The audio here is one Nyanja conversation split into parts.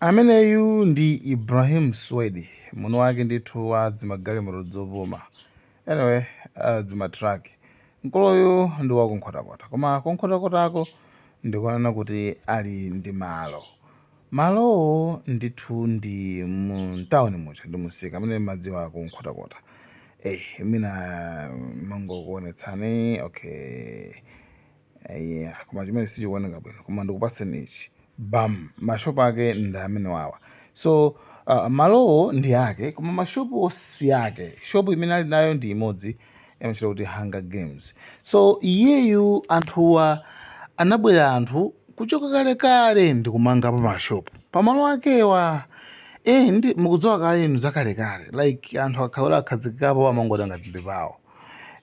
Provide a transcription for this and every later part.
Ameneyu ndi Ibrahim Swedi, muno wake ndithu wa dzimagalimoto dzopuma. Anyway, dzimatraki. Nkoloyo ndi wakunkhotakota, koma kunkhotakotako ndikuonana kuti ali ndi malo. Malowo ndithu ndi mtawuni mucha ndi musika amene madziwa kunkhotakota. Mina mangokuonetsani, okay. Yeah, koma chimene sichikuoneka bwino, koma ndikupaseni ichi. Bam, mashopu ake ndi amene wawa. So malowo ndi ake, koma mashopu si ake. Shopu imene ali nayo ndi imodzi yamachita kuti Hunger Games. So iyeyu anthuwa anabwera anthu kuchoka kalekale ndi kumanga pa mashopu pamalo akewa. Ndi mukudziwa kale inu zakalekale, like anthu akhaula akhazikikapo amangoda ngati ndi pawo.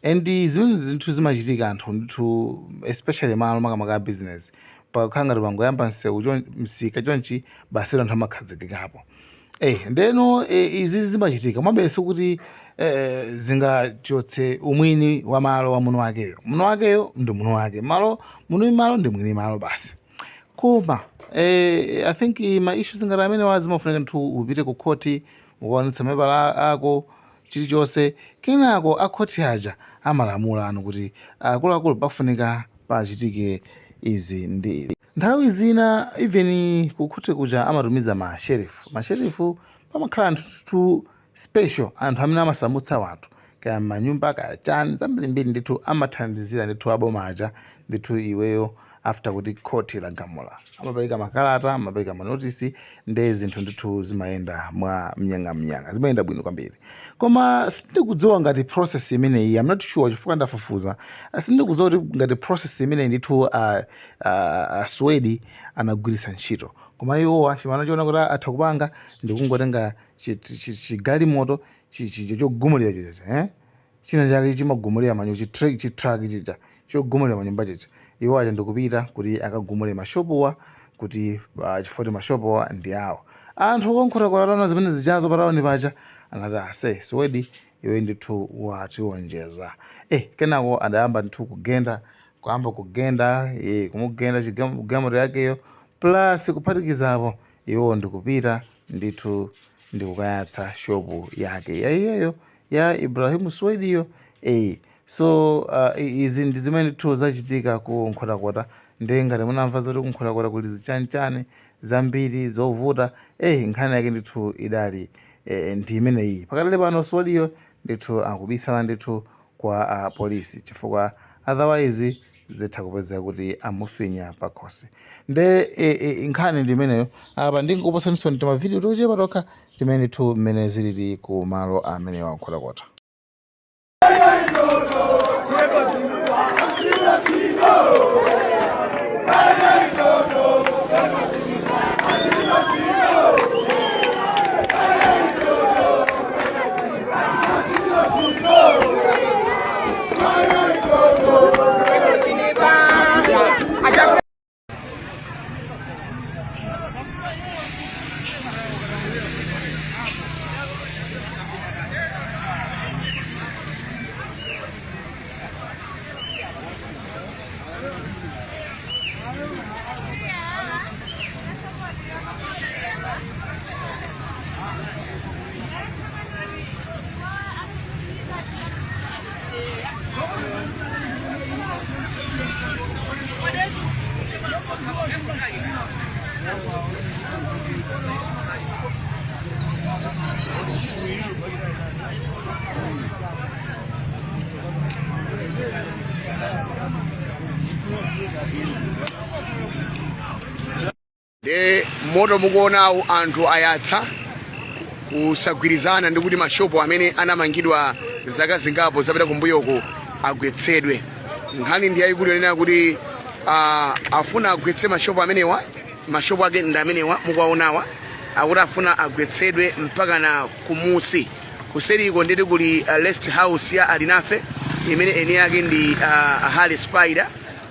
And zimene zinthu zimachitika anthu ndithu, especially malo makamaka business, pakhala ngati pangoyamba msika chonchi basi anthu amakhazikikapo. Ndeno izi zimachitika mabese kuti zingachotse umwini wa malo wa muno wakeyo. Muno wakeyo ndi muno wake, malo ndi mwini malo basi. Koma I think ma issues ngati amene wazimafunika nthu upite ku khoti ukaonetsa mapepala ako chilichonse, kenako akhoti aja amalamula anu kuti akuluakulu pafunika pachitike izi ndi nthawi zina. Even kukhoti kuja amatumiza masherifu pamakhala anthu special, anthu amene amasamutsa wanthu kaya manyumba kaya chani zambirimbiri ndithu amathandizira ndithu aboma aja ndithu iweyo after kuti khoti lagamula. Amapereka makalata, amapereka manotisi, ndi zinthu ndithu zimayenda mwa mnyanga zimayenda bwino kwambiri. Koma sindikudziwa ngati process imeneyi, I'm not sure chifukwa ndafufuza, sindikudziwa kuti ngati process imeneyi ndithu Swedi anagwiritsa ntchito. Koma iwowa chimene chiona kuti atha kupanga ndikungotenga chigalimoto chogumulira chicha, china chake chimagumulira manyu chitraki chicha chogumulira manyumba chicha. Iwo aja ndikupita kuti akagumule mashopuwa kuti chifoti mashopuwa ndi awo. Anthu onkhotakota zimene zichazo patawuni pacha anati Swedi iwe ndithu watiwonjeza. Kenako adayamba ndithu kugenda kumugenda chigalimoto yakeyo plus kuphatikizapo iwo ndikupita ndithu ndikukayatsa shopu yake yaiyeyo ya Ibrahim Swediyo. So izi ndi zimene ndithu zachitika ku nkhotakota. Ndi ngati munamva zoti ku nkhotakota kuli zichanichani zambiri zovuta, nkhani yake ndithu idali ndi imeneyi. Pakatale pano Swediyo ndithu akubisala ndithu kwa polisi chifukwa otherwise zitha kupezeka kuti amufinya pakhosi. Nde nkhani ndi imeneyo. Apa ndingokupasaninso ndi mavidiyo tochepa tokha timene ndithu mmene zilili ku malo amene wa nkhotakota. Moto mukuonawo anthu ayatsa kusagwirizana ndi kuti mashopu amene anamangidwa zaka zingapo zapita kumbuyoko agwetsedwe. Nkhani ndi yayikulu yonena kuti afuna agwetse mashopu amenewa, mashopu ake ndi amenewa mukuwaonawa, akuti afuna agwetsedwe mpaka na kumusi kuseriko nditi kuli rest house ya Alinafe imene ene yake ndi Harry Spider.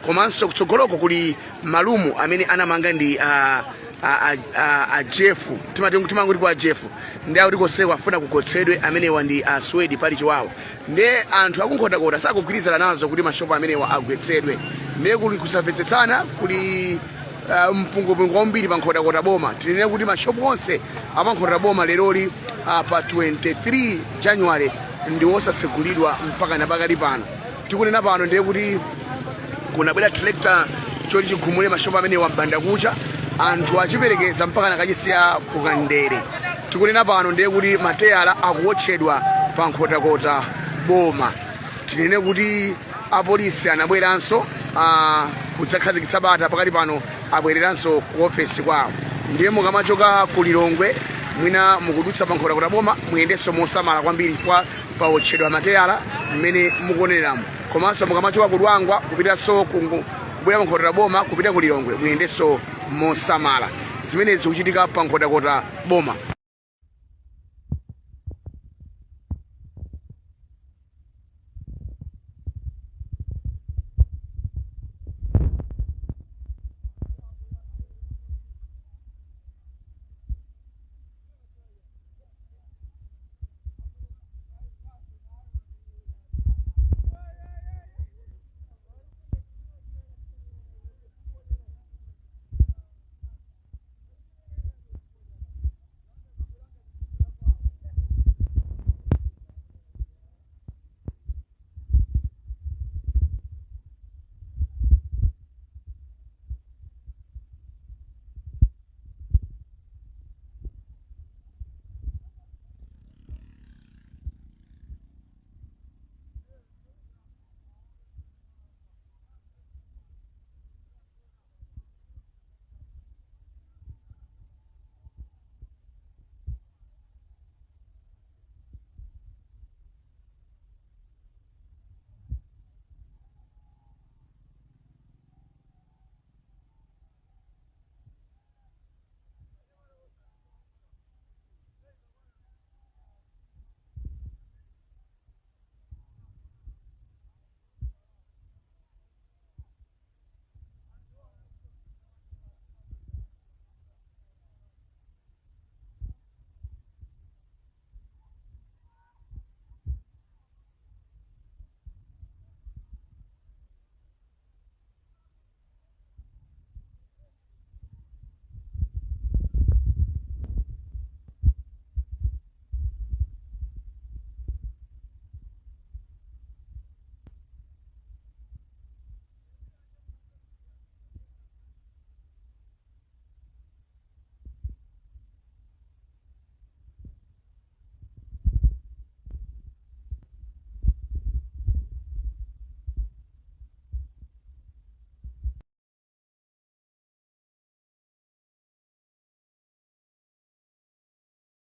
Komanso kutsogoloko kuli malumu amene anamanga ndi Jeff, timanguti kwa Jeff, ndi akuti kosewa afuna kugwetsedwe amenewa ndi Swedi pali chiwawa. Ndi anthu akunkhotakota sakugwirizana nazo kuti mashopu amenewa agwetsedwe. Ndi kuli kusamvetsetsana, kuli mpungopungo wambiri pa nkhotakota boma. Tinene kuti mashopu onse ama nkhotakota boma leroli pa 23 January ndi osatsegulidwa mpaka napakati pano. Tikunena pano ndiye kuti kunabwera tractor choti chigumule mashopu amene wambanda kucha anthu achiperekeza mpaka nakachisiya kukandere. Tikunena pano ndiye kuti mateyala akuwotchedwa pa nkhotakota boma. Tinene kuti apolisi anabweranso kudzakhazikitsa bata pakati pano abwereranso ku ofesi kwawo. Ndiye mukamachoka ku Lilongwe mwina mukudutsa pa nkhotakota boma muyendenso mosamala kwambiri kwa pawotchedwa mateyala mmene mukuoneramo. Komanso mukamachoka ku Lwangwa kupitanso kubwera pa nkhotakota boma kupita ku Lilongwe muyendenso mosamala. Zimenezi zikuchitika pa nkhotakota boma.